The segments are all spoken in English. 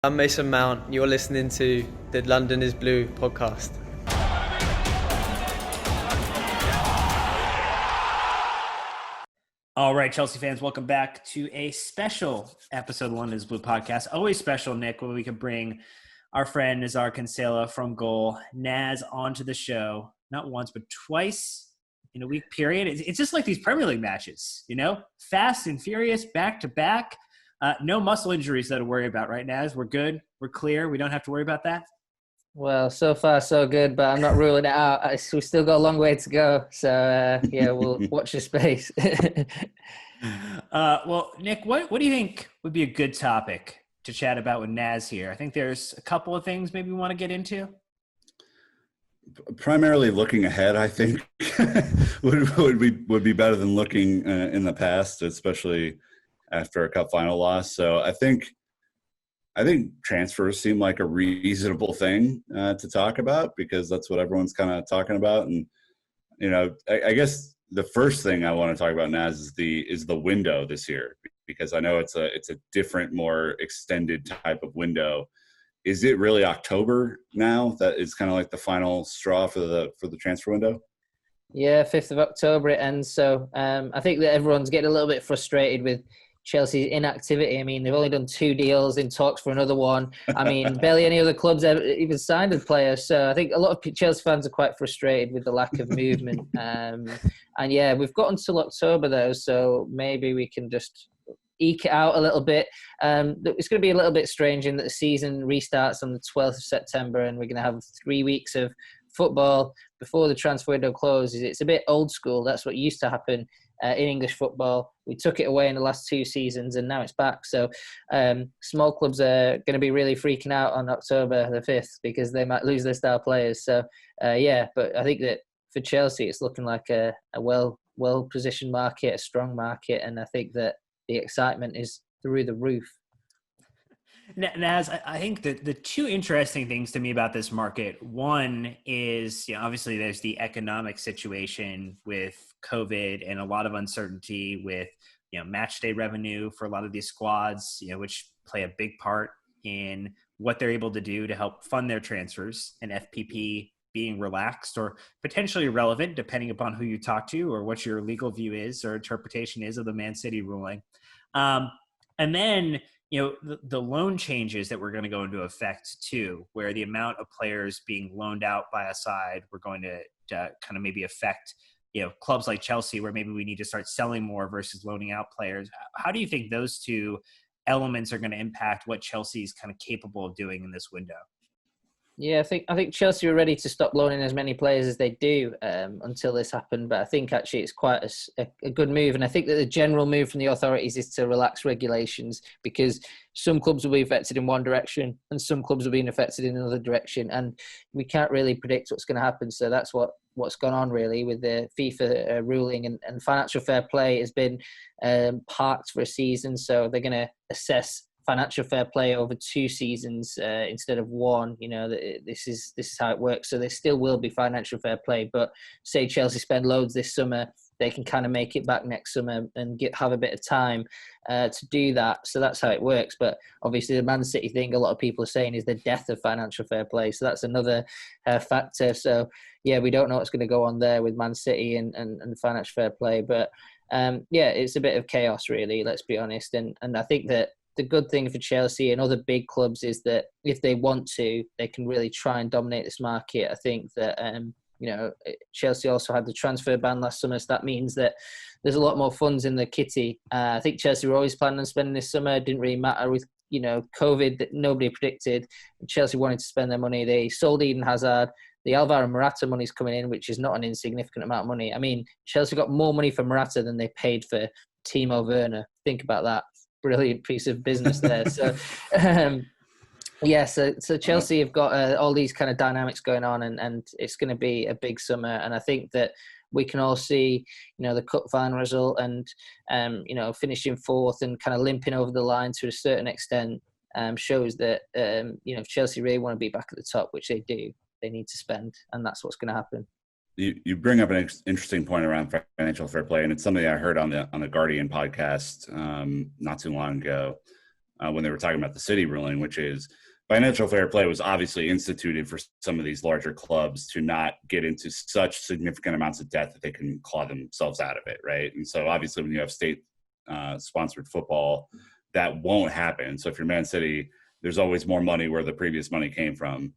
I'm Mason Mount. You're listening to the London is Blue podcast. All right, Chelsea fans, welcome back to a special episode of London is Blue podcast. Always special, Nick, when we could bring our friend Nizaar Kinsella from Goal, Naz, onto the show, not once, but twice in a week period. It's just like these Premier League matches, you know, fast and furious, back to back. No muscle injuries to worry about right now. We're good. We're clear. We don't have to worry about that. Well, so far so good, but I'm not ruling it out. We still got a long way to go. So, we'll watch the space. Well, Nick, what do you think would be a good topic to chat about with Naz here? I think there's a couple of things maybe we want to get into. Primarily looking ahead, I think, would be better than looking in the past, especially after a cup final loss. So I think transfers seem like a reasonable thing to talk about because that's what everyone's kind of talking about. And, you know, I guess the first thing I want to talk about, Naz, is the window this year, because I know it's a different, more extended type of window. Is it really October now that is kind of like the final straw for the transfer window? Yeah, 5th of October it ends. So I think that everyone's getting a little bit frustrated with Chelsea's inactivity. I mean, they've only done 2 deals, in talks for another one. I mean, barely any other clubs ever even signed a player. So I think a lot of Chelsea fans are quite frustrated with the lack of movement. And yeah, we've got until October though, so maybe we can just eke it out a little bit. It's going to be a little bit strange in that the season restarts on the 12th of September and we're going to have 3 weeks of football before the transfer window closes. It's a bit old school. That's what used to happen in English football. We took it away in the last 2 seasons and now it's back. So small clubs are going to be really freaking out on October the 5th because they might lose their star players. So but I think that for Chelsea, it's looking like a well-positioned market, a strong market. And I think that the excitement is through the roof. Naz, I think that the 2 interesting things to me about this market, one is, you know, obviously there's the economic situation with COVID and a lot of uncertainty with, you know, match day revenue for a lot of these squads, you know, which play a big part in what they're able to do to help fund their transfers, and FPP being relaxed or potentially irrelevant depending upon who you talk to or what your legal view is or interpretation is of the Man City ruling. And then, you know, the loan changes that we're going to go into effect too, where the amount of players being loaned out by a side, we're going to kind of maybe affect, you know, clubs like Chelsea where maybe we need to start selling more versus loaning out players. How do you think those 2 elements are going to impact what Chelsea is kind of capable of doing in this window? Yeah, I think Chelsea were ready to stop loaning as many players as they do until this happened. But I think actually it's quite a good move. And I think that the general move from the authorities is to relax regulations because some clubs will be affected in one direction and some clubs will be affected in another direction. And we can't really predict what's going to happen. So that's what's gone on really with the FIFA ruling, and financial fair play has been parked for a season. So they're going to assess financial fair play over 2 seasons instead of 1. You know, this is how it works. So there still will be financial fair play, but say Chelsea spend loads this summer, they can kind of make it back next summer and have a bit of time to do that. So that's how it works. But obviously the Man City thing, a lot of people are saying, is the death of financial fair play. So that's another factor. So yeah, we don't know what's going to go on there with Man City and financial fair play. But it's a bit of chaos really, let's be honest. And I think that the good thing for Chelsea and other big clubs is that if they want to, they can really try and dominate this market. I think that, Chelsea also had the transfer ban last summer, so that means that there's a lot more funds in the kitty. I think Chelsea were always planning on spending this summer. It didn't really matter with, you know, COVID that nobody predicted. Chelsea wanted to spend their money. They sold Eden Hazard. The Alvaro Morata money's coming in, which is not an insignificant amount of money. I mean, Chelsea got more money for Morata than they paid for Timo Werner. Think about that. Brilliant piece of business there. So, so Chelsea have got all these kind of dynamics going on, and it's going to be a big summer. And I think that we can all see, you know, the cup final result and, finishing 4th and kind of limping over the line to a certain extent shows that, if Chelsea really want to be back at the top, which they do, they need to spend, and that's what's going to happen. You bring up an interesting point around financial fair play, and it's something I heard on the Guardian podcast not too long ago. when they were talking about the City ruling, which is financial fair play was obviously instituted for some of these larger clubs to not get into such significant amounts of debt that they can claw themselves out of it, right? And so obviously when you have state sponsored football, that won't happen. So if you're Man City, there's always more money where the previous money came from.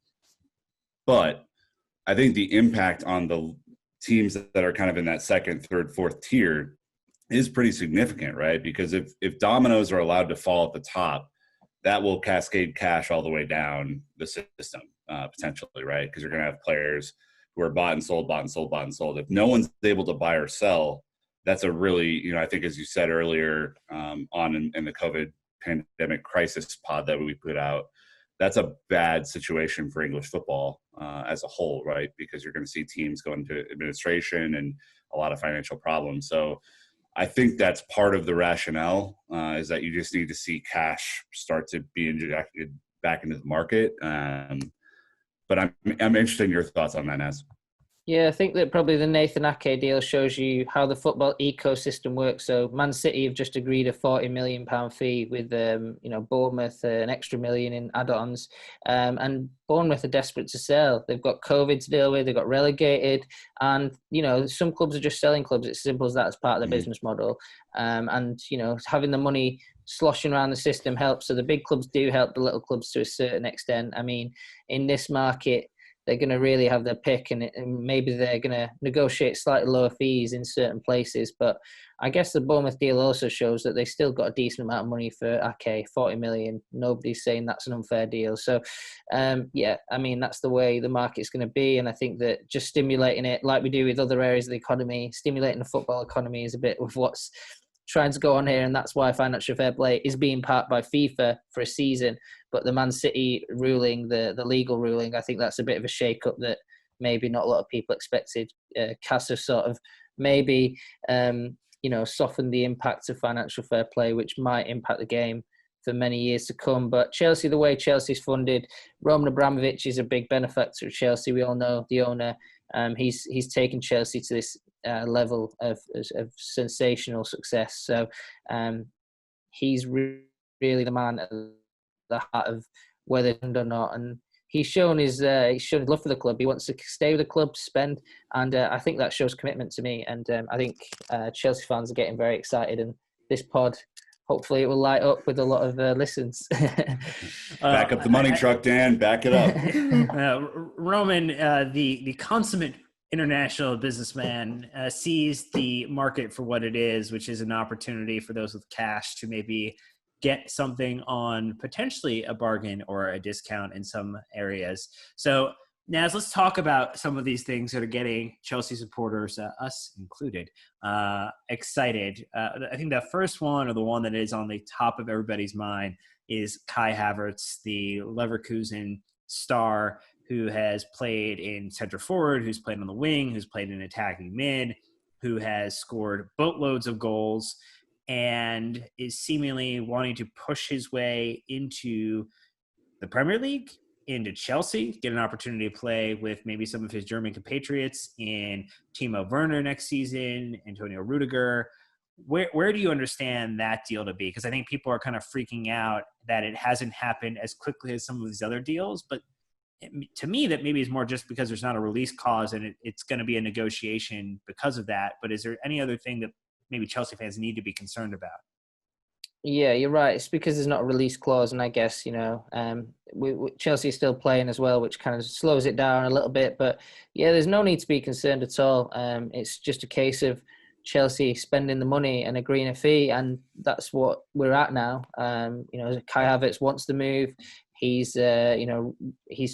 But I think the impact on the teams that are kind of in that second, third, fourth tier is pretty significant, right? Because if dominoes are allowed to fall at the top, that will cascade cash all the way down the system, potentially, right? Because you're going to have players who are bought and sold, bought and sold, bought and sold. If no one's able to buy or sell, that's a really, I think as you said earlier in the COVID pandemic crisis pod that we put out, that's a bad situation for English football as a whole, right? Because you're going to see teams go into administration and a lot of financial problems. So I think that's part of the rationale is that you just need to see cash start to be injected back into the market. But I'm interested in your thoughts on that, Naz. Yeah, I think that probably the Nathan Ake deal shows you how the football ecosystem works. So Man City have just agreed a £40 million fee with, Bournemouth, an extra $1 million in add-ons. And Bournemouth are desperate to sell. They've got COVID to deal with. They got relegated. And, some clubs are just selling clubs. It's as simple as that as part of their business model. Having the money sloshing around the system helps. So the big clubs do help the little clubs to a certain extent. I mean, in this market, they're going to really have their pick, and maybe they're going to negotiate slightly lower fees in certain places. But I guess the Bournemouth deal also shows that they still got a decent amount of money for Ake, 40 million. Nobody's saying that's an unfair deal. So, that's the way the market's going to be. And I think that just stimulating it, like we do with other areas of the economy, stimulating the football economy is a bit of what's trying to go on here, and that's why financial fair play is being part by FIFA for a season. But the Man City ruling, the legal ruling, I think that's a bit of a shake-up that maybe not a lot of people expected. CAS have sort of maybe softened the impact of financial fair play, which might impact the game for many years to come. But Chelsea, the way Chelsea's funded, Roman Abramovich is a big benefactor of Chelsea. We all know the owner. He's taken Chelsea to this level of sensational success. So he's really the man at the heart of whether they're or not. And he's shown his love for the club. He wants to stay with the club, spend, and I think that shows commitment to me. And I think Chelsea fans are getting very excited. And this pod, hopefully, it will light up with a lot of listens. Back up the money truck, Dan. Back it up. Roman, the consummate international businessman, sees the market for what it is, which is an opportunity for those with cash to maybe get something on potentially a bargain or a discount in some areas. So, Naz, let's talk about some of these things that are getting Chelsea supporters, us included, excited. I think the first one, or the one that is on the top of everybody's mind, is Kai Havertz, the Leverkusen star who has played in center forward, who's played on the wing, who's played in attacking mid, who has scored boatloads of goals, and is seemingly wanting to push his way into the Premier League, into Chelsea, get an opportunity to play with maybe some of his German compatriots in Timo Werner next season, Antonio Rudiger. Where do you understand that deal to be? Because I think people are kind of freaking out that it hasn't happened as quickly as some of these other deals. But to me, that maybe is more just because there's not a release clause and it's going to be a negotiation because of that. But is there any other thing that maybe Chelsea fans need to be concerned about? Yeah, you're right. It's because there's not a release clause, and I guess Chelsea is still playing as well, which kind of slows it down a little bit. But yeah, there's no need to be concerned at all. It's just a case of Chelsea spending the money and agreeing a fee, and that's what we're at now. Kai Havertz wants to move. He's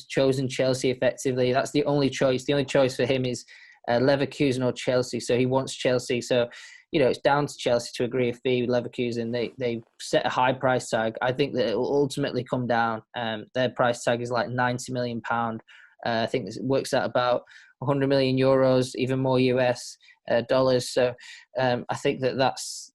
chosen Chelsea effectively. That's the only choice. The only choice for him is Leverkusen or Chelsea. So he wants Chelsea. So it's down to Chelsea to agree a fee with Leverkusen. They set a high price tag. I think that it will ultimately come down. Their price tag is like £90 million. I think it works out about 100 million euros, even more US. dollars. So I think that's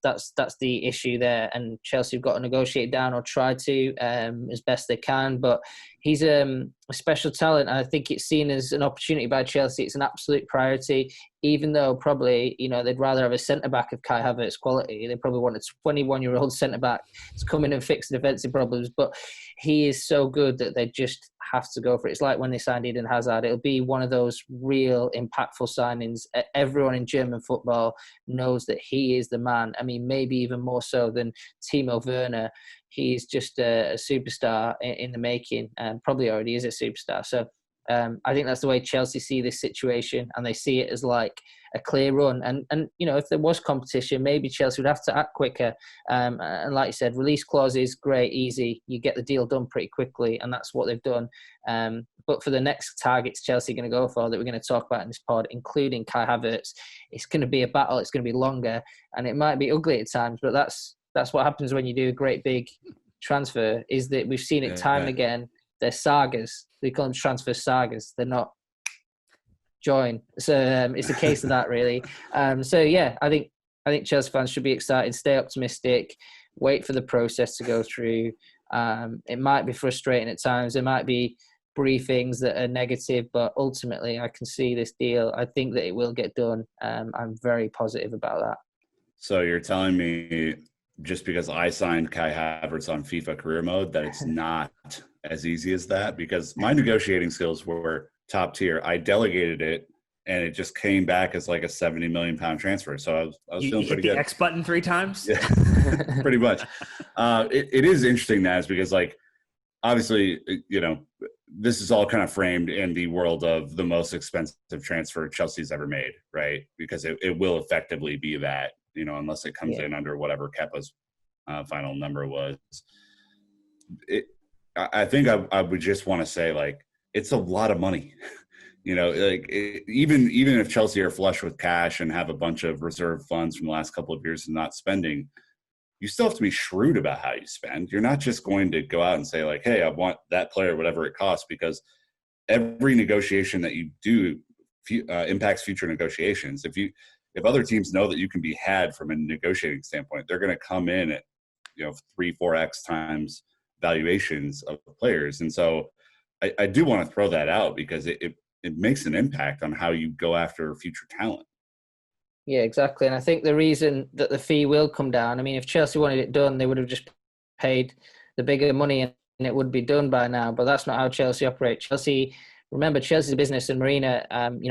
the issue there. And Chelsea have got to negotiate down or try to as best they can. But he's a special talent. I think it's seen as an opportunity by Chelsea. It's an absolute priority, even though probably, they'd rather have a centre-back of Kai Havertz quality. They probably want a 21-year-old centre-back to come in and fix the defensive problems. But he is so good that they just have to go for it. It's like when they signed Eden Hazard. It'll be one of those real impactful signings. Everyone in German football knows that he is the man. I mean, maybe even more so than Timo Werner. He's just a superstar in the making, and probably already is a superstar. So I think that's the way Chelsea see this situation, and they see it as like a clear run. And if there was competition, maybe Chelsea would have to act quicker. And like you said, release clauses, great, easy. You get the deal done pretty quickly, and that's what they've done. But for the next targets Chelsea are going to go for that we're going to talk about in this pod, including Kai Havertz, it's going to be a battle. It's going to be longer, and it might be ugly at times. But that's what happens when you do a great big transfer. Is that we've seen it time and again. They're sagas. They call them transfer sagas. They're not join. So it's a case of that, really. I think Chelsea fans should be excited, stay optimistic, wait for the process to go through. It might be frustrating at times. There might be briefings that are negative, but ultimately I can see this deal. I think that it will get done. I'm very positive about that. So you're telling me just because I signed Kai Havertz on FIFA career mode that it's not as easy as that? Because my negotiating skills were top tier. I delegated it, and it just came back as like a 70 million pound transfer. So I was feeling pretty good. You hit the X button 3 times? Yeah, pretty much. It is interesting, Naz, because like, obviously, this is all kind of framed in the world of the most expensive transfer Chelsea's ever made, right? Because it will effectively be that, unless it comes in under whatever Kepa's final number was. I think I would just want to say, like, it's a lot of money. Even if Chelsea are flush with cash and have a bunch of reserve funds from the last couple of years and not spending, you still have to be shrewd about how you spend. You're not just going to go out and say, like, hey, I want that player, whatever it costs, because every negotiation that you do impacts future negotiations. If other teams know that you can be had from a negotiating standpoint, they're going to come in at 3-4x times valuations of the players. And so I do want to throw that out because it makes an impact on how you go after future talent. Yeah, exactly. And I think the reason that the fee will come down, I mean, if Chelsea wanted it done, they would have just paid the bigger money and it would be done by now. But that's not how Chelsea operate. Remember, Chelsea's a business, and Marina,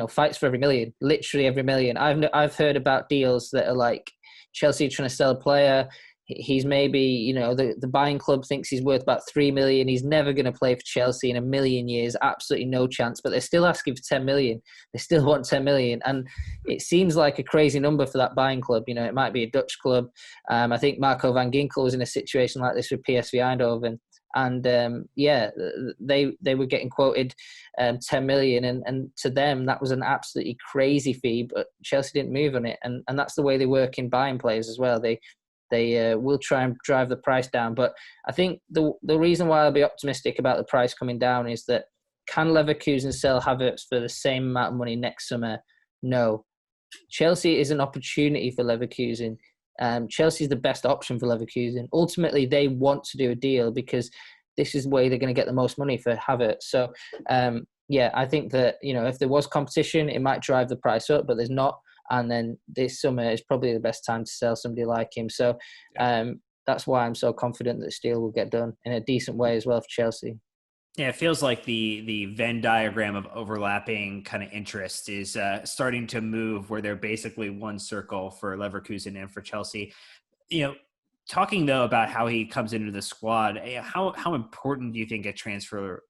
fights for every million, literally every million. I've heard about deals that are like Chelsea trying to sell a player. He's maybe, the buying club thinks he's worth about 3 million. He's never going to play for Chelsea in a million years. Absolutely no chance. But they're still asking for 10 million. They still want 10 million. And it seems like a crazy number for that buying club. It might be a Dutch club. I think Marco van Ginkel was in a situation like this with PSV Eindhoven. And they were getting quoted 10 million. And to them, that was an absolutely crazy fee. But Chelsea didn't move on it. And that's the way they work in buying players as well. They will try and drive the price down. But I think the reason why I'll be optimistic about the price coming down is that can Leverkusen sell Havertz for the same amount of money next summer? No. Chelsea is an opportunity for Leverkusen. Chelsea is the best option for Leverkusen. Ultimately, they want to do a deal because this is the way they're going to get the most money for Havertz. So, I think that, if there was competition, it might drive the price up, but there's not. And then this summer is probably the best time to sell somebody like him. So that's why I'm so confident that this deal will get done in a decent way as well for Chelsea. Yeah, it feels like the Venn diagram of overlapping kind of interest is starting to move where they're basically one circle for Leverkusen and for Chelsea. Talking though about how he comes into the squad, how important do you think a transfer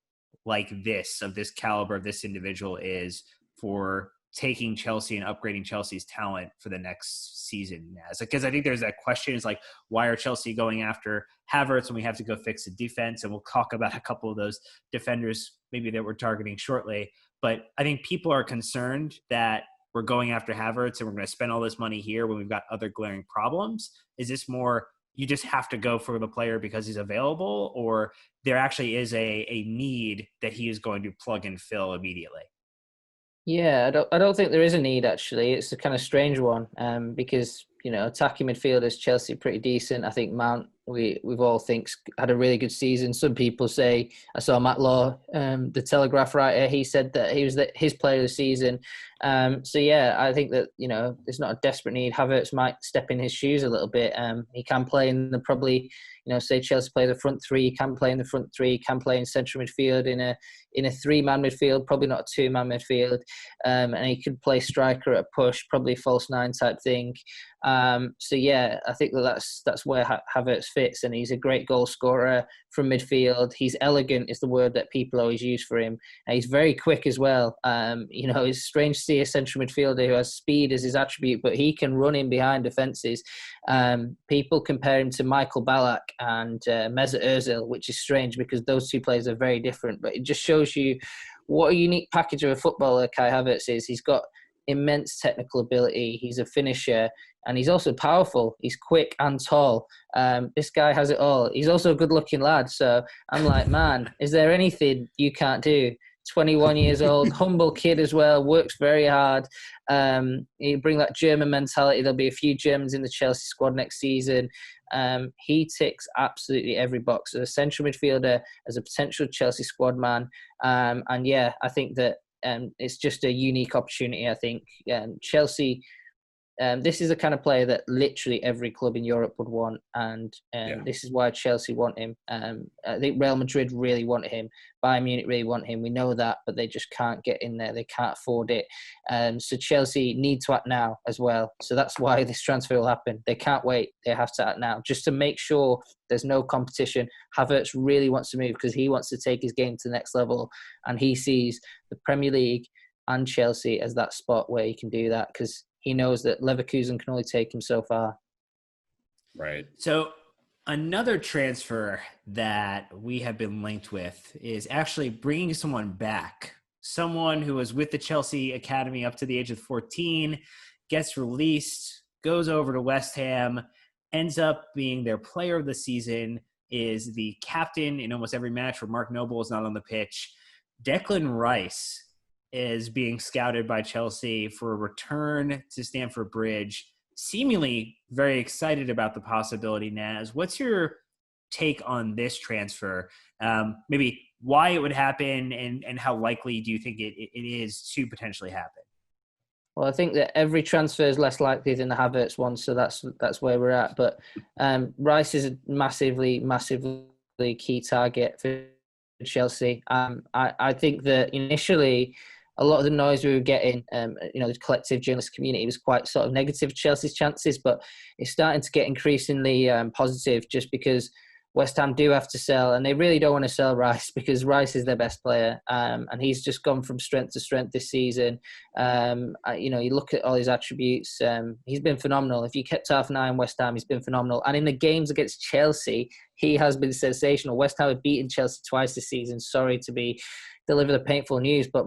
like this, of this caliber, of this individual, is for taking Chelsea and upgrading Chelsea's talent for the next season? Because I think there's that question, is like, why are Chelsea going after Havertz when we have to go fix the defense? And we'll talk about a couple of those defenders maybe that we're targeting shortly. But I think people are concerned that we're going after Havertz and we're going to spend all this money here when we've got other glaring problems. Is this more, you just have to go for the player because he's available, or there actually is a need that he is going to plug and fill immediately? Yeah, I don't think there is a need actually. It's a kind of strange one, because attacking midfielders, Chelsea pretty decent. I think Mount, we've all had a really good season. Some people say, I saw Matt Law, the Telegraph writer, he said that he was his player of the season. So yeah, I think that there's not a desperate need. Havertz might step in his shoes a little bit. He can play in the probably. Say Chelsea play the front three, he can play in the front three, can play in central midfield in a three-man midfield, probably not a two-man midfield, and he could play striker at a push, probably false nine type thing. So yeah, I think that's where Havertz fits, and he's a great goal scorer from midfield. He's elegant is the word that people always use for him. And he's very quick as well. It's strange to see a central midfielder who has speed as his attribute, but he can run in behind defences. People compare him to Michael Ballack and Mesut Ozil, which is strange because those two players are very different. But it just shows you what a unique package of a footballer Kai Havertz is. He's got immense technical ability. He's a finisher, and he's also powerful. He's quick and tall. This guy has it all. He's also a good-looking lad. So I'm like, man, is there anything you can't do? 21 years old, humble kid as well, works very hard. You bring that German mentality. There'll be a few Germans in the Chelsea squad next season. He ticks absolutely every box as a central midfielder, as a potential Chelsea squad man. And yeah, I think that it's just a unique opportunity. I think Chelsea, this is the kind of player that literally every club in Europe would want, and this is why Chelsea want him. I think Real Madrid really want him. Bayern Munich really want him. We know that, but they just can't get in there. They can't afford it. So Chelsea need to act now as well. So that's why this transfer will happen. They can't wait. They have to act now, just to make sure there's no competition. Havertz really wants to move because he wants to take his game to the next level, and he sees the Premier League and Chelsea as that spot where he can do that, because he knows that Leverkusen can only take him so far. Right. So another transfer that we have been linked with is actually bringing someone back. Someone who was with the Chelsea Academy up to the age of 14, gets released, goes over to West Ham, ends up being their player of the season, is the captain in almost every match where Mark Noble is not on the pitch. Declan Rice is being scouted by Chelsea for a return to Stamford Bridge. Seemingly very excited about the possibility, Naz. What's your take on this transfer? Maybe why it would happen and how likely do you think it is to potentially happen? Well, I think that every transfer is less likely than the Havertz one, so that's where we're at. But Rice is a massively key target for Chelsea. I think that initially, a lot of the noise we were getting, the collective journalist community was quite sort of negative to Chelsea's chances, but it's starting to get increasingly positive just because West Ham do have to sell, and they really don't want to sell Rice because Rice is their best player, and he's just gone from strength to strength this season. You look at all his attributes, he's been phenomenal. If you kept half an eye on West Ham, he's been phenomenal. And in the games against Chelsea, he has been sensational. West Ham have beaten Chelsea twice this season. Sorry to deliver the painful news, but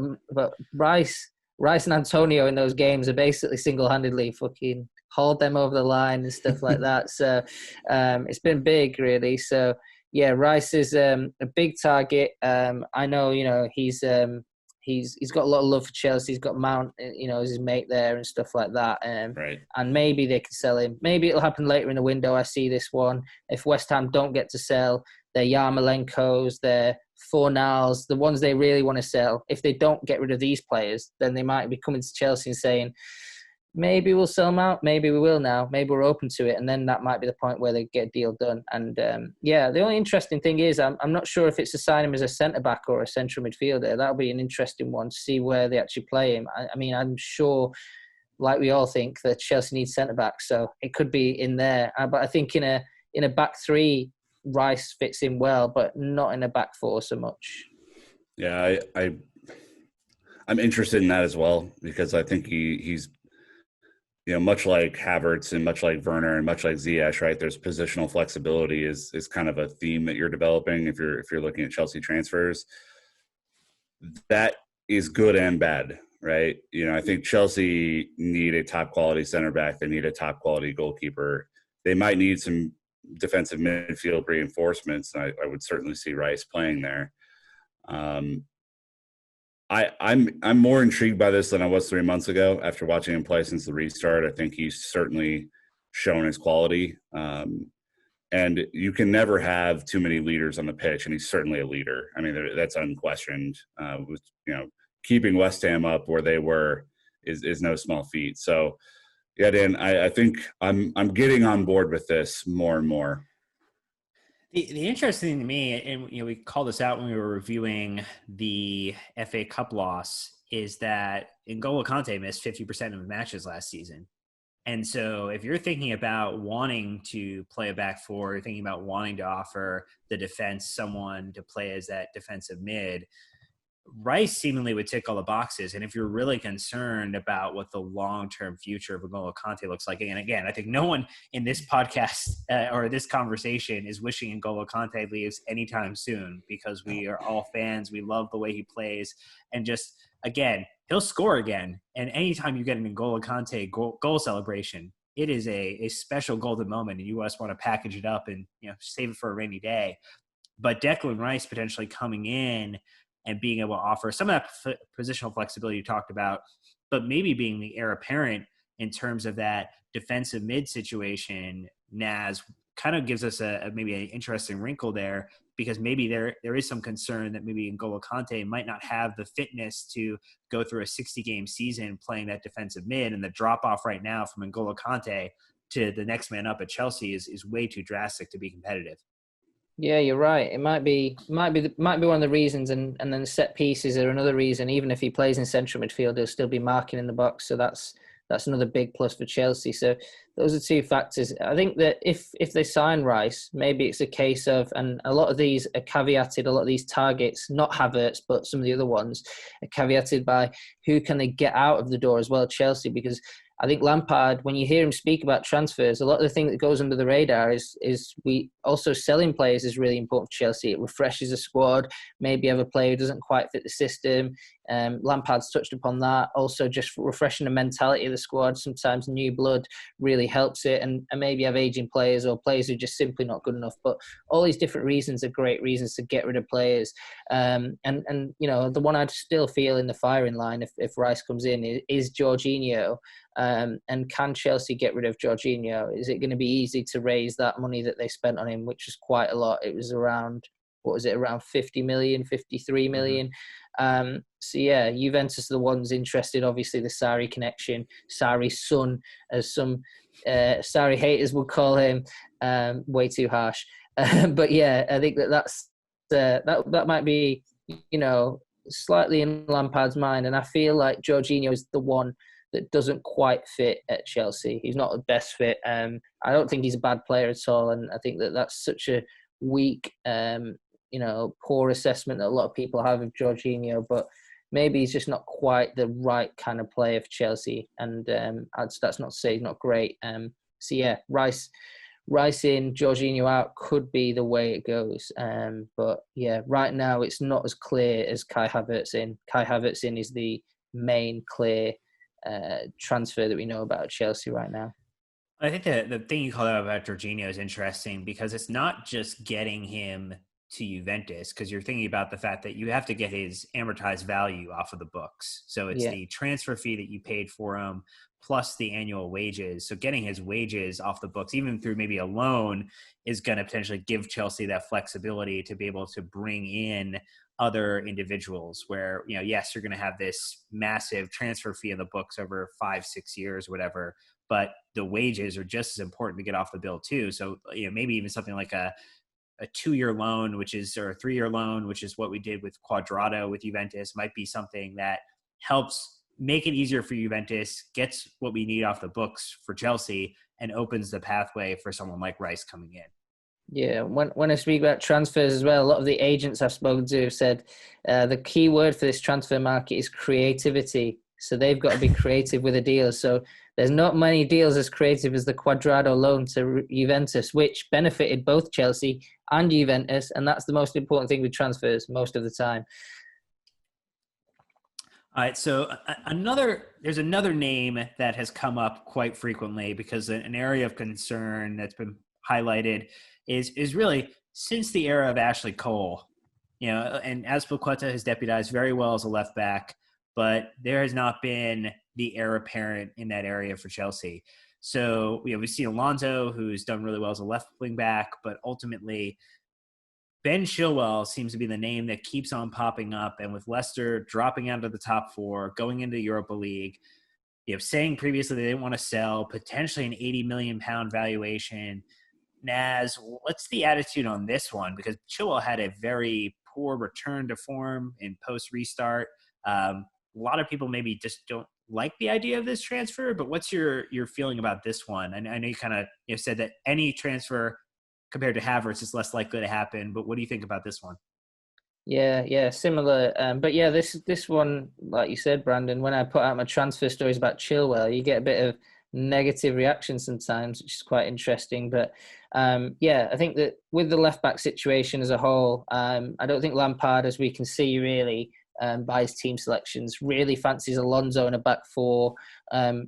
Rice and Antonio in those games are basically single-handedly fucking hauled them over the line and stuff like that. So it's been big, really. So yeah, Rice is a big target. I know, he's got a lot of love for Chelsea. He's got Mount, as his mate there and stuff like that. Right. And maybe they can sell him. Maybe it'll happen later in the window. I see this one. If West Ham don't get to sell their Yarmolenkos, their Fornals, the ones they really want to sell, if they don't get rid of these players, then they might be coming to Chelsea and saying, maybe we'll sell them out, maybe we will now, maybe we're open to it, and then that might be the point where they get a deal done. And the only interesting thing is I'm not sure if it's to sign him as a centre-back or a central midfielder. That'll be an interesting one to see where they actually play him. I mean, I'm sure, like we all think, that Chelsea needs centre-backs, so it could be in there. But I think in a back three, Rice fits in well, but not in a back four so much. Yeah, I'm interested in that as well, because I think he's much like Havertz and much like Werner and much like Ziyech, right? There's positional flexibility is kind of a theme that you're developing if you're looking at Chelsea transfers. That is good and bad, right? I think Chelsea need a top quality center back. They need a top quality goalkeeper. They might need some defensive midfield reinforcements. I would certainly see Rice playing there. I I'm more intrigued by this than I was 3 months ago after watching him play since the restart. I think he's certainly shown his quality. And you can never have too many leaders on the pitch, and he's certainly a leader. I mean, that's unquestioned. With, keeping West Ham up where they were is no small feat. So, yeah, Dan, I think I'm getting on board with this more and more. The interesting thing to me, and we called this out when we were reviewing the FA Cup loss, is that N'Golo Kante missed 50% of the matches last season. And so if you're thinking about wanting to play a back four, you're thinking about wanting to offer the defense someone to play as that defensive mid, Rice seemingly would tick all the boxes. And if you're really concerned about what the long-term future of N'Golo Kante looks like, and again, I think no one in this podcast or this conversation is wishing N'Golo Kante leaves anytime soon, because we are all fans. We love the way he plays. And just, again, he'll score again. And anytime you get an N'Golo Kante goal celebration, it is a special golden moment, and you just want to package it up and save it for a rainy day. But Declan Rice potentially coming in and being able to offer some of that positional flexibility you talked about, but maybe being the heir apparent in terms of that defensive mid situation, Naz, kind of gives us maybe an interesting wrinkle there, because maybe there is some concern that maybe N'Golo Kante might not have the fitness to go through a 60-game season playing that defensive mid, and the drop-off right now from N'Golo Kante to the next man up at Chelsea is way too drastic to be competitive. Yeah, you're right. It might be one of the reasons, and then the set pieces are another reason. Even if he plays in central midfield, he'll still be marking in the box. So that's another big plus for Chelsea. So those are two factors. I think that if they sign Rice, maybe it's a case of, and a lot of these are caveated, a lot of these targets, not Havertz, but some of the other ones, are caveated by who can they get out of the door as well, Chelsea, because I think Lampard, when you hear him speak about transfers, a lot of the thing that goes under the radar is we also selling players is really important for Chelsea. It refreshes the squad. Maybe have a player who doesn't quite fit the system. Lampard's touched upon that. Also, just refreshing the mentality of the squad. Sometimes new blood really helps it, and maybe have aging players or players who are just simply not good enough. But all these different reasons are great reasons to get rid of players. And the one I'd still feel in the firing line if Rice comes in is Jorginho. And can Chelsea get rid of Jorginho? Is it going to be easy to raise that money that they spent on him, which was quite a lot? It was around 50 million, 53 million. So yeah, Juventus are the ones interested. Obviously, the Sarri connection, Sarri's son, as some Sarri haters would call him, way too harsh. But yeah, I think that might be, slightly in Lampard's mind. And I feel like Jorginho is the one that doesn't quite fit at Chelsea. He's not the best fit. I don't think he's a bad player at all. And I think that's such a weak, poor assessment that a lot of people have of Jorginho. But maybe he's just not quite the right kind of player for Chelsea. And that's not to say he's not great. So yeah, Rice in, Jorginho out could be the way it goes. But yeah, right now it's not as clear as Kai Havertz in. Kai Havertz in is the main clear transfer that we know about Chelsea right now. I think the thing you called out about Jorginho is interesting, because it's not just getting him to Juventus, because you're thinking about the fact that you have to get his amortized value off of the books. So it's the transfer fee that you paid for him plus the annual wages. So getting his wages off the books, even through maybe a loan, is going to potentially give Chelsea that flexibility to be able to bring in other individuals where, yes, you're going to have this massive transfer fee in the books over 5-6 years, whatever, but the wages are just as important to get off the bill too. So, maybe even something like a 2-year loan, or a 3-year loan, which is what we did with Cuadrado with Juventus, might be something that helps make it easier for Juventus, gets what we need off the books for Chelsea, and opens the pathway for someone like Rice coming in. Yeah, when I speak about transfers as well, a lot of the agents I've spoken to have said the key word for this transfer market is creativity. So they've got to be creative with a deal. So there's not many deals as creative as the Cuadrado loan to Juventus, which benefited both Chelsea and Juventus, and that's the most important thing with transfers most of the time. All right, so there's another name that has come up quite frequently, because an area of concern that's been highlighted is really, since the era of Ashley Cole, And Azpilicueta has deputized very well as a left back, but there has not been the heir apparent in that area for Chelsea. So, we've seen Alonso, who's done really well as a left wing back, but ultimately Ben Chilwell seems to be the name that keeps on popping up. And with Leicester dropping out of the top 4, going into Europa League, saying previously they didn't want to sell, potentially an £80 million valuation. Naz, what's the attitude on this one? Because Chilwell had a very poor return to form in post-restart. A lot of people maybe just don't like the idea of this transfer, but what's your feeling about this one? I know you kind of said that any transfer compared to Havertz is less likely to happen, but what do you think about this one? Yeah, similar. But yeah, this one, like you said, Brandon, when I put out my transfer stories about Chilwell, you get a bit of negative reaction sometimes, which is quite interesting. But I think that with the left back situation as a whole, I don't think Lampard, as we can see really, by his team selections, really fancies Alonso in a back 4.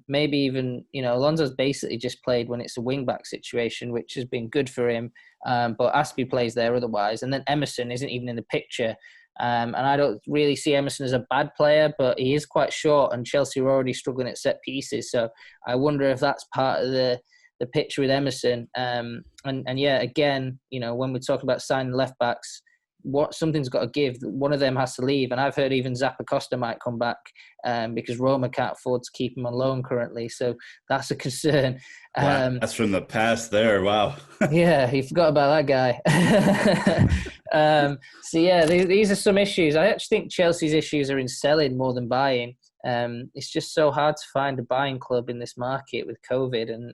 Maybe even, Alonso's basically just played when it's a wing back situation, which has been good for him. But Aspie plays there otherwise. And then Emerson isn't even in the picture. And I don't really see Emerson as a bad player, but he is quite short, and Chelsea are already struggling at set pieces. So I wonder if that's part of the picture with Emerson. And yeah, again, when we're talking about signing left backs, something's got to give. One of them has to leave, and I've heard even Zappacosta might come back because Roma can't afford to keep him on loan currently. So that's a concern. Wow, that's from the past there. Wow. Yeah, you forgot about that guy. So yeah, these are some issues. I actually think Chelsea's issues are in selling more than buying. It's just so hard to find a buying club in this market with COVID and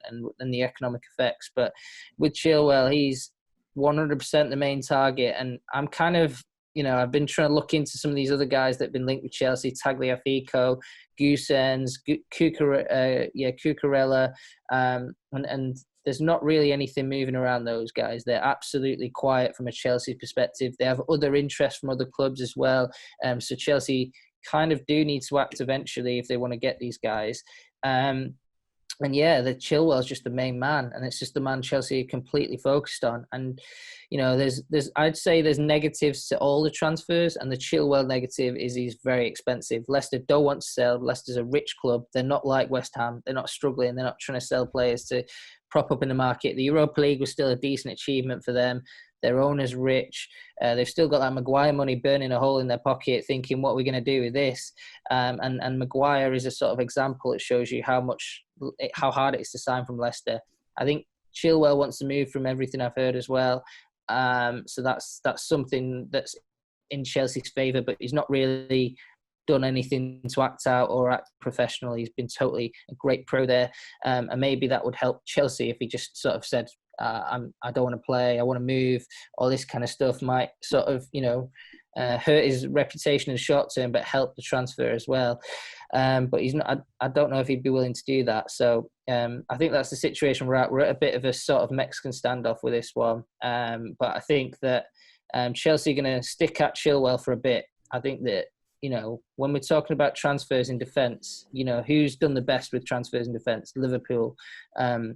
the economic effects. But with Chilwell, he's 100% the main target, and I'm kind of, I've been trying to look into some of these other guys that have been linked with Chelsea: Tagliafico, Gusens, Cucurella, and there's not really anything moving around those guys. They're absolutely quiet from a Chelsea perspective. They have other interests from other clubs as well. So Chelsea kind of do need to act eventually if they want to get these guys. And yeah, the Chilwell's just the main man, and it's just the man Chelsea are completely focused on. And I'd say there's negatives to all the transfers, and the Chilwell negative is he's very expensive. Leicester don't want to sell. Leicester's a rich club. They're not like West Ham. They're not struggling. They're not trying to sell players to prop up in the market. The Europa League was still a decent achievement for them. Their owner's rich. They've still got that Maguire money burning a hole in their pocket, thinking, what are we going to do with this? And Maguire is a sort of example that shows you how hard it is to sign from Leicester. I think Chilwell wants to move, from everything I've heard as well. So that's something that's in Chelsea's favour, but he's not really done anything to act out or act professionally. He's been totally a great pro there. And maybe that would help Chelsea if he just sort of said, I don't want to play, I want to move. All this kind of stuff might sort of, hurt his reputation in the short term, but help the transfer as well. But he's not. I don't know if he'd be willing to do that. So I think that's the situation we're at. We're at a bit of a sort of Mexican standoff with this one. But I think that Chelsea are going to stick at Chilwell for a bit. I think that, when we're talking about transfers in defence, who's done the best with transfers in defence? Liverpool.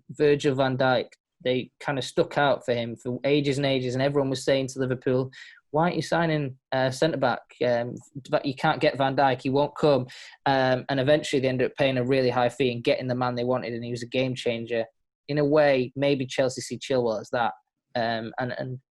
Virgil van Dijk. They kind of stuck out for him for ages and ages, and everyone was saying to Liverpool, why aren't you signing centre-back? You can't get Van Dijk, he won't come. And eventually they ended up paying a really high fee and getting the man they wanted, and he was a game changer. In a way, maybe Chelsea see Chilwell as that. And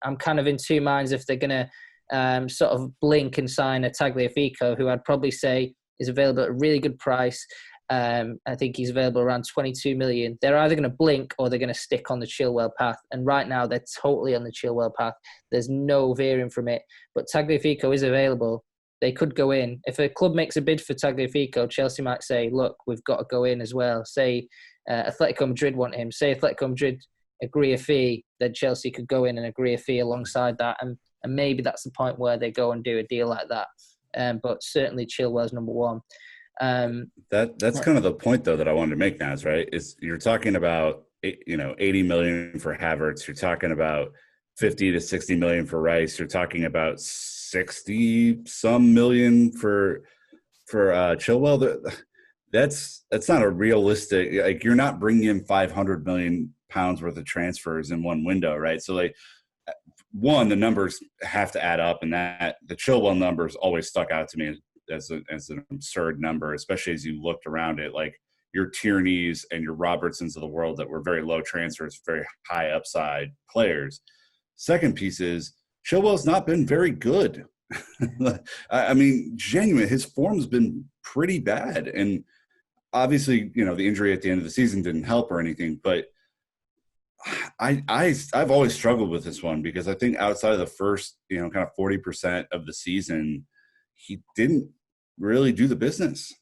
I'm kind of in two minds if they're going to sort of blink and sign a Tagliafico, who I'd probably say is available at a really good price. I think he's available around 22 million. They're either going to blink or they're going to stick on the Chilwell path. And right now they're totally on the Chilwell path. There's no veering from it. But Tagliafico is available. They could go in. If a club makes a bid for Tagliafico, Chelsea might say, look, we've got to go in as well. Say Atletico Madrid want him. Say Atletico Madrid agree a fee, then Chelsea could go in and agree a fee alongside that. And maybe that's the point where they go and do a deal like that. But certainly Chilwell's number one. That's kind of the point though that I wanted to make, Naz, right? Is you're talking about 80 million for Havertz, you're talking about 50 to 60 million for Rice, you're talking about 60 some million for Chilwell. That's not a realistic, like, you're not bringing in 500 million pounds worth of transfers in one window, right? So like one, the numbers have to add up, and that the Chilwell numbers always stuck out to me as an absurd number, especially as you looked around it, like your Tierneys and your Robertsons of the world that were very low transfers, very high upside players. Second piece is Chilwell's not been very good. I mean, genuine, his form's been pretty bad. And obviously, you know, the injury at the end of the season didn't help or anything, but I've always struggled with this one because I think outside of the first, you know, kind of 40% of the season, he didn't really do the business.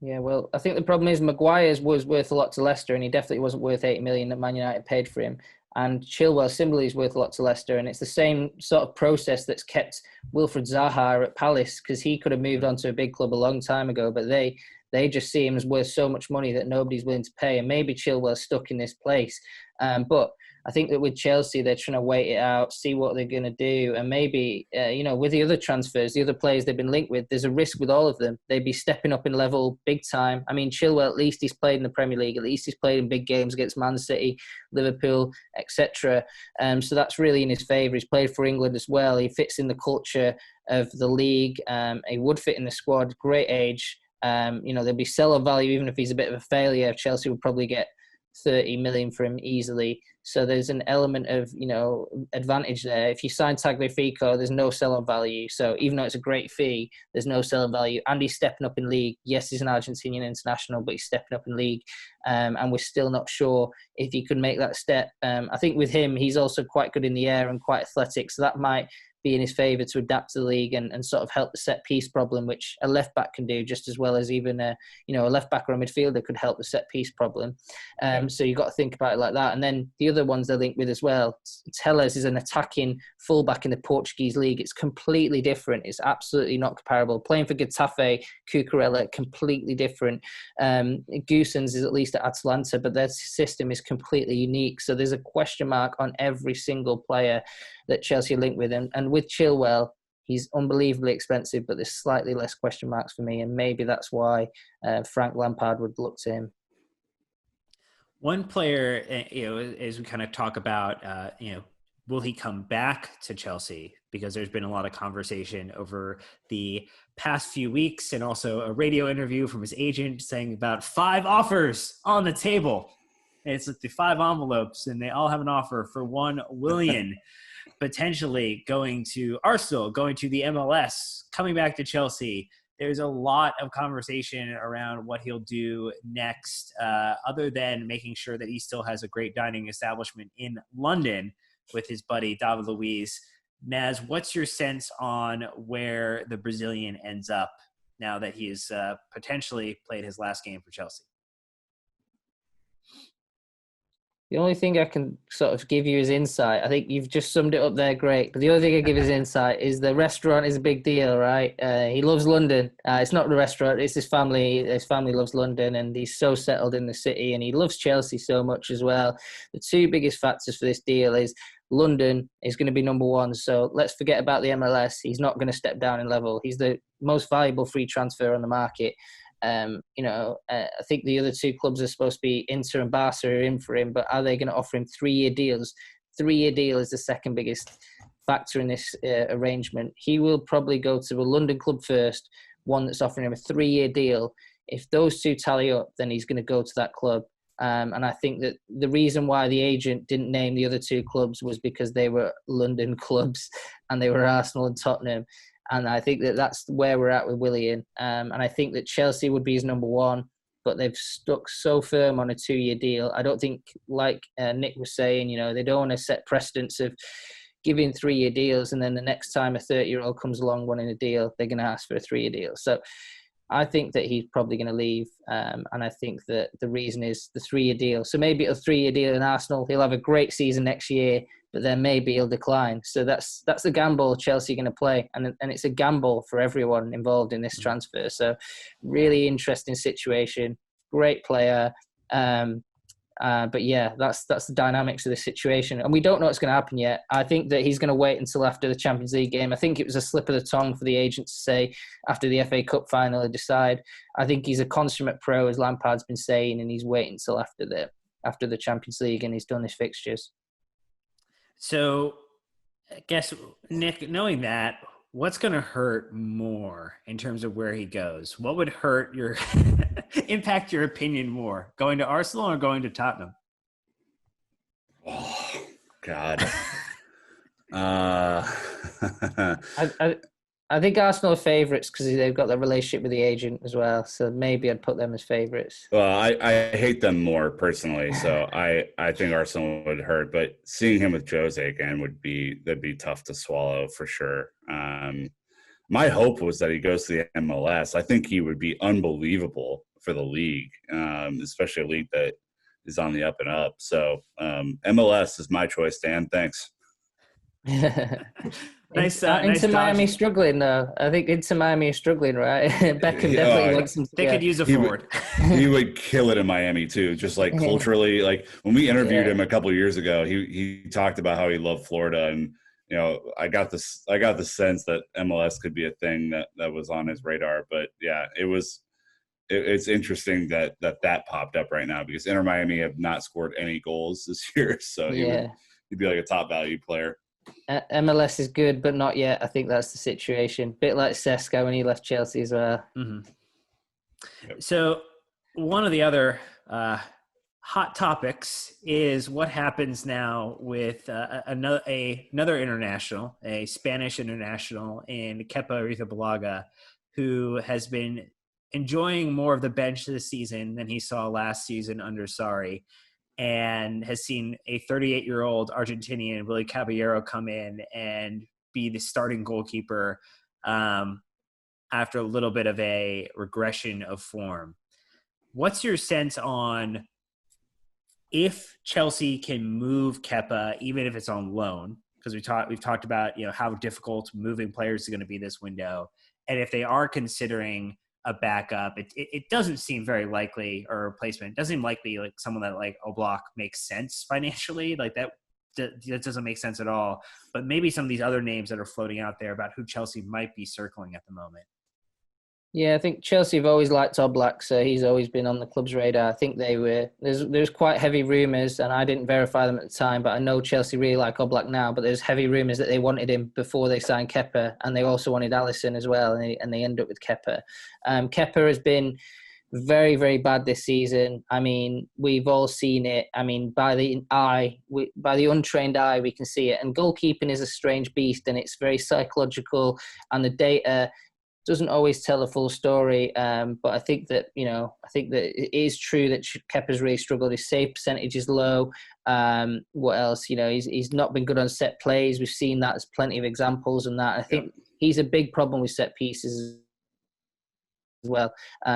Yeah, well, I think the problem is Maguire's was worth a lot to Leicester, and he definitely wasn't worth 80 million that Man United paid for him. And Chilwell similarly is worth a lot to Leicester, and it's the same sort of process that's kept Wilfred Zaha at Palace, because he could have moved on to a big club a long time ago, but they just see him as worth so much money that nobody's willing to pay, and maybe Chilwell's stuck in this place. But I think that with Chelsea, they're trying to wait it out, see what they're going to do. And maybe, you know, with the other transfers, the other players they've been linked with, there's a risk with all of them. They'd be stepping up in level big time. I mean, Chilwell, at least he's played in the Premier League. At least he's played in big games against Man City, Liverpool, etc. So that's really in his favour. He's played for England as well. He fits in the culture of the league. He would fit in the squad, great age. You know, there'll be seller value, even if he's a bit of a failure. Chelsea would probably get 30 million for him easily. So there's an element of, you know, advantage there. If you sign Tagliafico, there's no sell-on value. So even though it's a great fee, there's no sell-on value. And he's stepping up in league. Yes, he's an Argentinian international, but he's stepping up in league. And we're still not sure if he could make that step. I think with him, he's also quite good in the air and quite athletic. So that might be in his favour to adapt to the league and sort of help the set piece problem, which a left back can do just as well as even a left back or a midfielder could help the set piece problem. So you've got to think about it like that. And then the other ones they're linked with as well. Tellez is an attacking fullback in the Portuguese league. It's completely different. It's absolutely not comparable. Playing for Getafe, Cucurella, completely different. Goossens is at least at Atalanta, but their system is completely unique. So there's a question mark on every single player that Chelsea are linked with. And with Chilwell, he's unbelievably expensive, but there's slightly less question marks for me. And maybe that's why Frank Lampard would look to him. One player, as we kind of talk about, will he come back to Chelsea? Because there's been a lot of conversation over the past few weeks, and also a radio interview from his agent saying about 5 offers on the table. And it's like the 5 envelopes, and they all have an offer for one Willian. Potentially going to Arsenal, going to the MLS, coming back to Chelsea. There's a lot of conversation around what he'll do next, other than making sure that he still has a great dining establishment in London with his buddy David Luiz. Naz, what's your sense on where the Brazilian ends up now that he has potentially played his last game for Chelsea? The only thing I can sort of give you is insight. I think you've just summed it up there great. But the only thing I give is insight is the restaurant is a big deal, right? He loves London. It's not the restaurant, it's his family. His family loves London, and he's so settled in the city, and he loves Chelsea so much as well. The 2 biggest factors for this deal is London is going to be number 1. So let's forget about the MLS. He's not going to step down in level. He's the most valuable free transfer on the market. I think the other 2 clubs are supposed to be Inter and Barca are in for him, but are they going to offer him 3-year deals? 3-year deal is the second biggest factor in this arrangement. He will probably go to a London club first, one that's offering him a 3-year deal. If those 2 tally up, then he's going to go to that club. And I think that the reason why the agent didn't name the other 2 clubs was because they were London clubs and they were Arsenal and Tottenham. And I think that that's where we're at with Willian. And I think that Chelsea would be his number 1, but they've stuck so firm on a 2-year deal. I don't think, like Nick was saying, they don't want to set precedents of giving 3-year deals, and then the next time a 30-year-old comes along wanting a deal, they're going to ask for a 3-year deal. So I think that he's probably going to leave. And I think that the reason is the 3-year deal. So maybe a 3-year deal in Arsenal. He'll have a great season next year, but then maybe he'll decline. So that's the gamble Chelsea are going to play. And it's a gamble for everyone involved in this transfer. So really interesting situation. Great player. But yeah, that's the dynamics of the situation. And we don't know what's going to happen yet. I think that he's going to wait until after the Champions League game. I think it was a slip of the tongue for the agent to say after the FA Cup final to decide. I think he's a consummate pro, as Lampard's been saying, and he's waiting until after the Champions League and he's done his fixtures. So I guess, Nick, knowing that, what's going to hurt more in terms of where he goes? What would hurt your impact your opinion more? Going to Arsenal or going to Tottenham? Oh, God. I think Arsenal are favourites because they've got that relationship with the agent as well. So maybe I'd put them as favourites. Well, I hate them more personally, so I think Arsenal would hurt. But seeing him with Jose again that'd be tough to swallow for sure. My hope was that he goes to the MLS. I think he would be unbelievable for the league, especially a league that is on the up and up. So MLS is my choice, Dan. Thanks. Nice. Inter Miami struggling though. I think Inter Miami is struggling, right? Beckham definitely wants them. They could use a forward. He would kill it in Miami too. Just like culturally, like when we interviewed him a couple of years ago, he talked about how he loved Florida, and I got the sense that MLS could be a thing that was on his radar. But yeah, it's interesting that popped up right now because Inter Miami have not scored any goals this year, so he'd be like a top value player. MLS is good, but not yet. I think that's the situation. Bit like Seska when he left Chelsea as well. Mm-hmm. Yep. So one of the other hot topics is what happens now with another international, a Spanish international in Kepa Arrizabalaga, who has been enjoying more of the bench this season than he saw last season under Sarri, and has seen a 38-year-old Argentinian, Willy Caballero, come in and be the starting goalkeeper after a little bit of a regression of form. What's your sense on if Chelsea can move Kepa, even if it's on loan? Because we've talked about how difficult moving players are going to be this window, and if they are considering a backup, it doesn't seem very likely, or a replacement. It doesn't seem likely like someone that like Oblak makes sense financially. Like that doesn't make sense at all. But maybe some of these other names that are floating out there about who Chelsea might be circling at the moment. Yeah, I think Chelsea have always liked Oblak, so he's always been on the club's radar. I think there's quite heavy rumours, and I didn't verify them at the time, but I know Chelsea really like Oblak now, but there's heavy rumours that they wanted him before they signed Kepa, and they also wanted Alisson as well, and they end up with Kepa. Kepa has been very, very bad this season. I mean, we've all seen it. I mean, by the untrained eye, we can see it. And goalkeeping is a strange beast, and it's very psychological, and the data doesn't always tell the full story, but I think that it is true that Kepa's really struggled. His save percentage is low. What else? He's not been good on set plays. We've seen that. There's plenty of examples on that. I think he's a big problem with set pieces as well.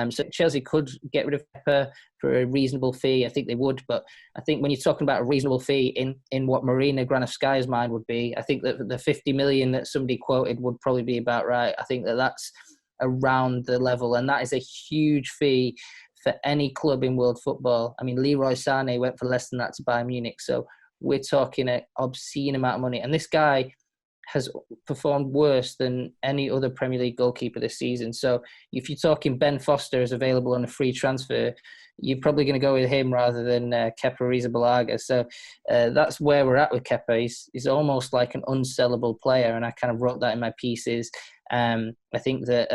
So Chelsea could get rid of Kepa for a reasonable fee. I think they would, but I think when you're talking about a reasonable fee in what Marina Granovskaya's mind would be, I think that the 50 million that somebody quoted would probably be about right. I think that that's around the level, and that is a huge fee for any club in world football. I mean, Leroy Sané went for less than that to Bayern Munich, so we're talking an obscene amount of money, and this guy has performed worse than any other Premier League goalkeeper this season. So if you're talking Ben Foster is available on a free transfer, you're probably going to go with him rather than Kepa Arrizabalaga. So that's where we're at with Kepa. He's almost like an unsellable player, and I kind of wrote that in my pieces. I think that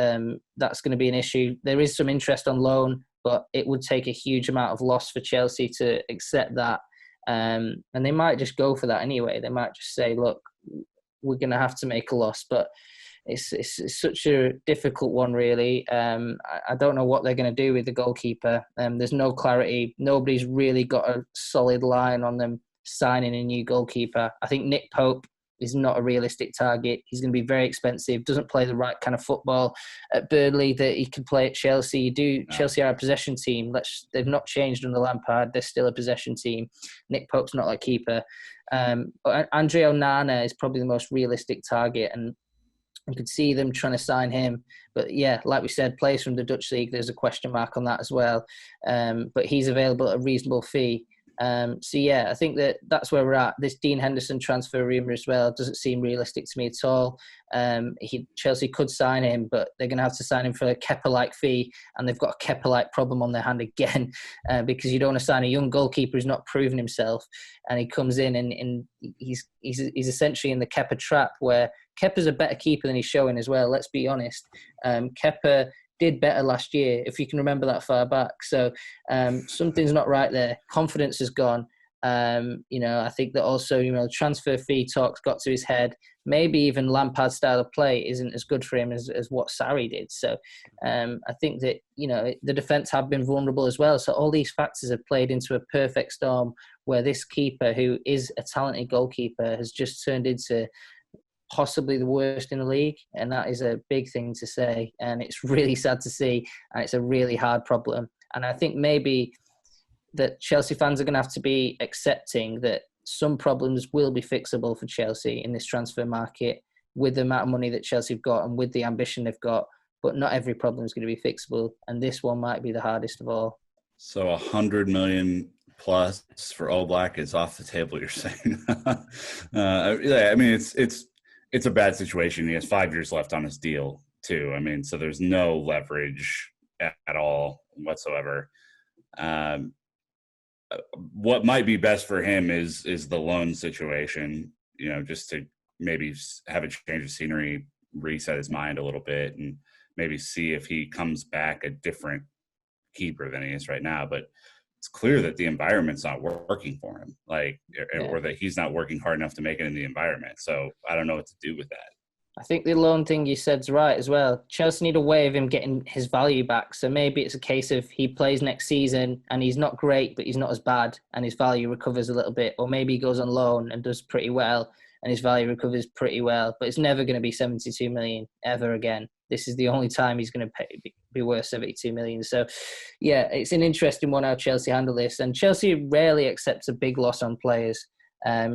that's going to be an issue. There is some interest on loan, but it would take a huge amount of loss for Chelsea to accept that. And they might just go for that anyway. They might just say, look, we're going to have to make a loss, but it's such a difficult one, really. I don't know what they're going to do with the goalkeeper. There's no clarity. Nobody's really got a solid line on them signing a new goalkeeper. I think Nick Pope is not a realistic target. He's going to be very expensive, doesn't play the right kind of football at Burnley that he could play at Chelsea. Chelsea are a possession team. They've not changed under Lampard. They're still a possession team. Nick Pope's not like keeper. But Andre Onana is probably the most realistic target, and I could see them trying to sign him. But yeah, like we said, players from the Dutch league, there's a question mark on that as well. But he's available at a reasonable fee. So yeah, I think that's where we're at. This Dean Henderson transfer rumour as well doesn't seem realistic to me at all. Chelsea could sign him, but they're going to have to sign him for a Kepa-like fee, and they've got a Kepa-like problem on their hand again, because you don't want to sign a young goalkeeper who's not proven himself, and he comes in and he's essentially in the Kepa trap, where Kepa's a better keeper than he's showing as well. Let's be honest. Kepa did better last year, if you can remember that far back. So something's not right there. Confidence has gone. I think that also, transfer fee talks got to his head. Maybe even Lampard's style of play isn't as good for him as what Sarri did. So I think that, the defence have been vulnerable as well. So all these factors have played into a perfect storm where this keeper, who is a talented goalkeeper, has just turned into possibly the worst in the league, and that is a big thing to say, and it's really sad to see, and it's a really hard problem. And I think maybe that Chelsea fans are going to have to be accepting that some problems will be fixable for Chelsea in this transfer market with the amount of money that Chelsea have got and with the ambition they've got, but not every problem is going to be fixable, and this one might be the hardest of all. So 100 million plus for All Black is off the table, you're saying? I mean, it's a bad situation. He has 5 years left on his deal too. I mean, so there's no leverage at all whatsoever. What might be best for him is the loan situation, just to maybe have a change of scenery, reset his mind a little bit, and maybe see if he comes back a different keeper than he is right now. But it's clear that the environment's not working for him, or that he's not working hard enough to make it in the environment. So I don't know what to do with that. I think the loan thing you said's right as well. Chelsea need a way of him getting his value back. So maybe it's a case of he plays next season and he's not great, but he's not as bad, and his value recovers a little bit. Or maybe he goes on loan and does pretty well, and his value recovers pretty well. But it's never going to be 72 million ever again. This is the only time he's going to be worth 72 million. So, yeah, it's an interesting one how Chelsea handle this. And Chelsea rarely accepts a big loss on players.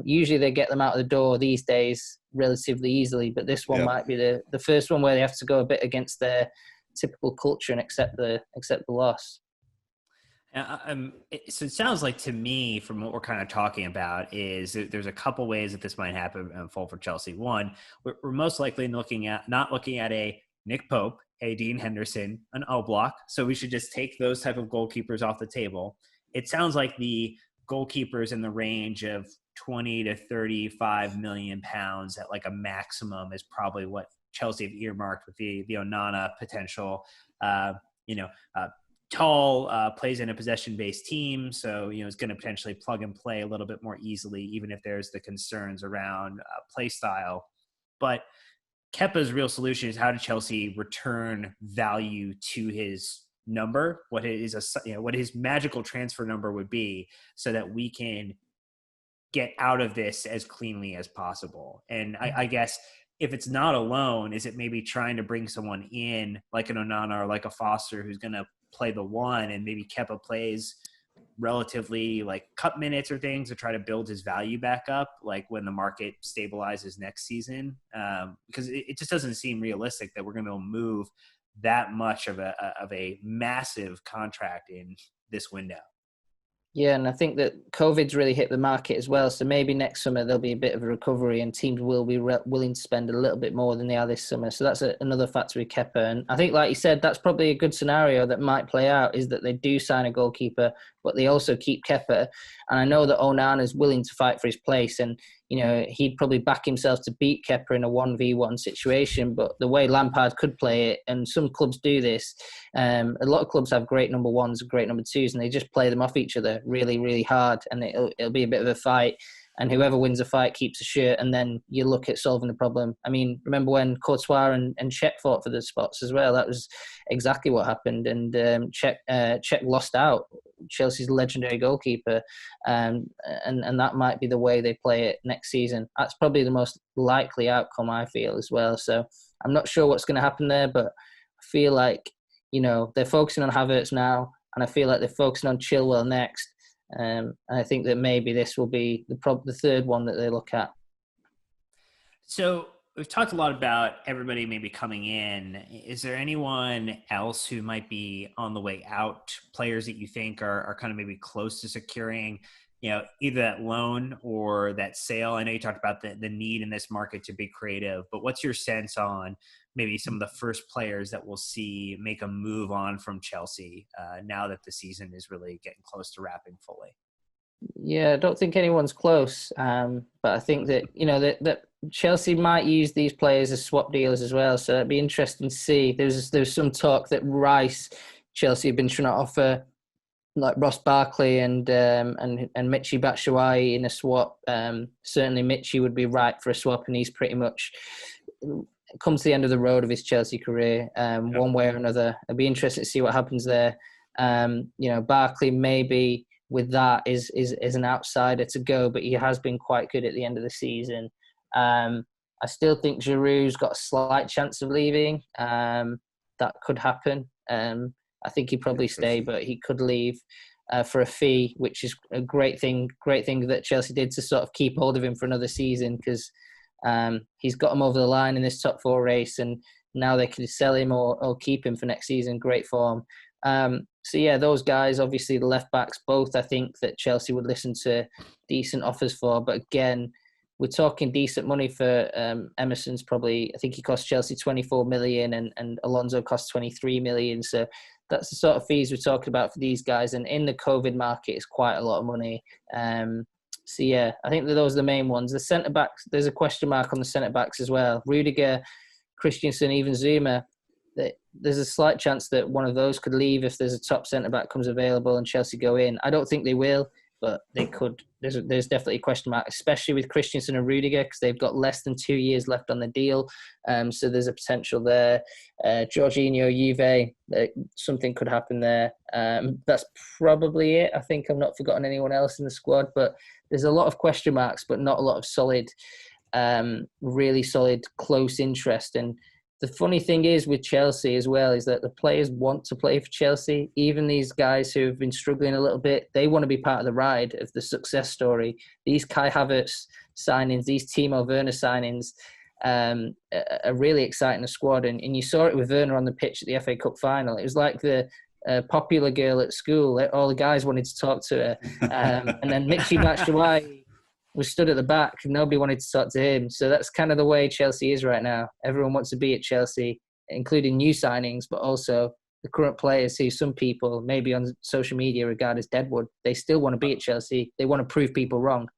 Usually they get them out of the door these days relatively easily, but this one might be the first one where they have to go a bit against their typical culture and accept the loss. So it sounds like to me, from what we're kind of talking about, is there's a couple ways that this might happen and unfold for Chelsea. One, we're most likely not looking at a Nick Pope, a Dean Henderson, an Oblak. So we should just take those type of goalkeepers off the table. It sounds like the goalkeepers in the range of 20 to 35 million pounds at like a maximum is probably what Chelsea have earmarked with the Onana potential. Tall, plays in a possession-based team, so is going to potentially plug and play a little bit more easily, even if there's the concerns around play style. But Kepa's real solution is how did Chelsea return value to his number, what his magical transfer number would be, so that we can get out of this as cleanly as possible. And I guess if it's not a loan, is it maybe trying to bring someone in like an Onana or like a Foster who's going to play the one, and maybe Kepa plays relatively like cup minutes or things to try to build his value back up, like when the market stabilizes next season? Because it just doesn't seem realistic that we're going to move that much of a massive contract in this window. Yeah, and I think that COVID's really hit the market as well. So maybe next summer there'll be a bit of a recovery and teams will be willing to spend a little bit more than they are this summer. So that's another factor with Kepa. And I think, like you said, that's probably a good scenario that might play out, is that they do sign a goalkeeper, but they also keep Kepa. And I know that Onana's willing to fight for his place, and he'd probably back himself to beat Kepa in a 1v1 situation. But the way Lampard could play it, and some clubs do this, a lot of clubs have great number ones and great number twos, and they just play them off each other really, really hard, and it'll be a bit of a fight. And whoever wins the fight keeps a shirt, and then you look at solving the problem. I mean, remember when Courtois and Cech fought for the spots as well? That was exactly what happened. And Cech lost out, Chelsea's legendary goalkeeper, and that might be the way they play it next season. That's probably the most likely outcome, I feel, as well. So I'm not sure what's going to happen there, but I feel like they're focusing on Havertz now, and I feel like they're focusing on Chilwell next. And I think that maybe this will be the third one that they look at. So we've talked a lot about everybody maybe coming in. Is there anyone else who might be on the way out, players that you think are kind of maybe close to securing either that loan or that sale? I know you talked about the need in this market to be creative, but what's your sense on maybe some of the first players that we'll see make a move on from Chelsea now that the season is really getting close to wrapping fully? Yeah, I don't think anyone's close. But I think that, that Chelsea might use these players as swap deals as well. So it'd be interesting to see. There's some talk that Rice, Chelsea have been trying to offer like Ross Barkley and Michy Batshuayi in a swap. Certainly Michy would be right for a swap, and he's pretty much come to the end of the road of his Chelsea career, one way or another. It'd be interesting to see what happens there. Barkley maybe with that is an outsider to go, but he has been quite good at the end of the season. I still think Giroud's got a slight chance of leaving. That could happen. I think he'd probably stay, but he could leave for a fee, which is a great thing that Chelsea did to sort of keep hold of him for another season, because he's got him over the line in this top 4 race, and now they can sell him or keep him for next season. Great form. Those guys, obviously the left backs, both I think that Chelsea would listen to decent offers for. But again, we're talking decent money for Emerson's probably, I think he cost Chelsea 24 million and Alonso cost 23 million. So that's the sort of fees we're talking about for these guys. And in the COVID market, it's quite a lot of money. I think that those are the main ones. The centre-backs, there's a question mark on the centre-backs as well. Rudiger, Christensen, even Zuma. There's a slight chance that one of those could leave if there's a top centre-back comes available and Chelsea go in. I don't think they will, but they could. There's definitely a question mark, especially with Christensen and Rudiger, because they've got less than 2 years left on the deal. So there's a potential there. Jorginho, Juve, something could happen there. That's probably it. I think I've not forgotten anyone else in the squad, but there's a lot of question marks, but not a lot of solid, really solid, close interest. And the funny thing is with Chelsea as well is that the players want to play for Chelsea. Even these guys who have been struggling a little bit, they want to be part of the ride of the success story. These Kai Havertz signings, these Timo Werner signings are really exciting the squad. And you saw it with Werner on the pitch at the FA Cup final. It was like the popular girl at school. All the guys wanted to talk to her. And then Michy Batshuayi was stood at the back. Nobody wanted to talk to him. So that's kind of the way Chelsea is right now. Everyone wants to be at Chelsea, including new signings, but also the current players who some people, maybe on social media, regard as deadwood. They still want to be at Chelsea. They want to prove people wrong.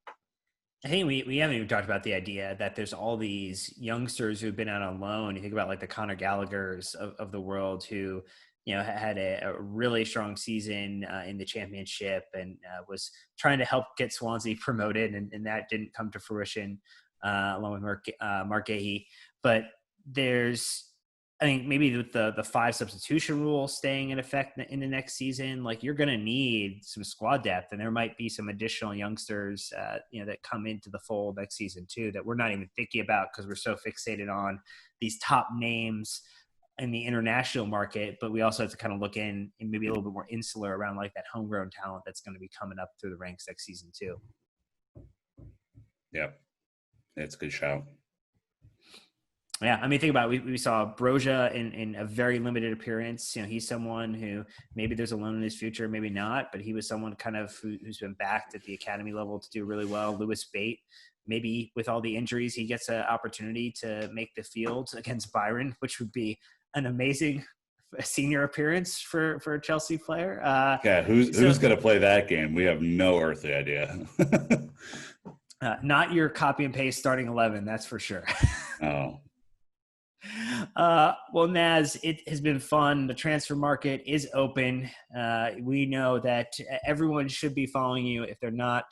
I think we haven't even talked about the idea that there's all these youngsters who've been out on loan. You think about like the Conor Gallaghers of the world who, had a really strong season in the championship and was trying to help get Swansea promoted, and that didn't come to fruition along with Mark Gahey. But I think maybe with the 5 substitution rule staying in effect in the next season, like you're going to need some squad depth, and there might be some additional youngsters, that come into the fold next season too, that we're not even thinking about because we're so fixated on these top names in the international market. But we also have to kind of look in and maybe a little bit more insular around like that homegrown talent that's going to be coming up through the ranks next season too. Yeah, it's a good shout. Yeah, I mean, think about it. We saw Broja in a very limited appearance. He's someone who maybe there's a loan in his future, maybe not, but he was someone kind of who's been backed at the academy level to do really well. Lewis Bate, maybe with all the injuries, he gets an opportunity to make the field against Byron, which would be an amazing senior appearance for a Chelsea player. Who's going to play that game? We have no earthly idea. Not your copy and paste starting 11, that's for sure. Oh. Well, Naz, it has been fun. The transfer market is open. We know that everyone should be following you if they're not,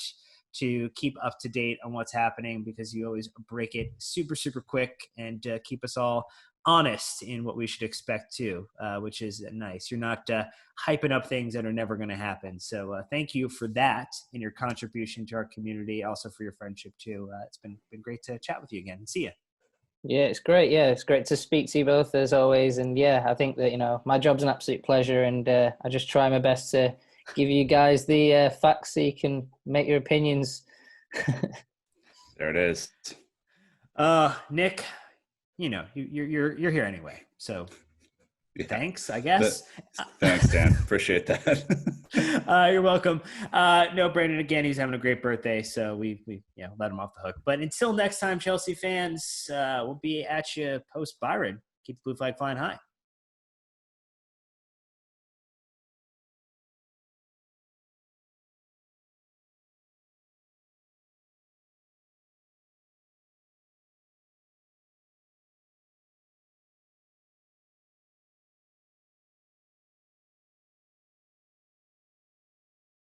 to keep up to date on what's happening, because you always break it super, super quick and keep us all honest in what we should expect too, which is nice. You're not hyping up things that are never going to happen. So thank you for that and your contribution to our community, also for your friendship too. It's been great to chat with you again and see you. Yeah, it's great. Yeah, it's great to speak to you both as always. And yeah, I think that, my job's an absolute pleasure, and I just try my best to give you guys the facts so you can make your opinions. There it is. Nick, you're here anyway. So yeah. Thanks, I guess. Thanks, Dan. Appreciate that. You're welcome. No, Brandon, again, he's having a great birthday, so we let him off the hook. But until next time, Chelsea fans, we'll be at you post Byron. Keep the blue flag flying high.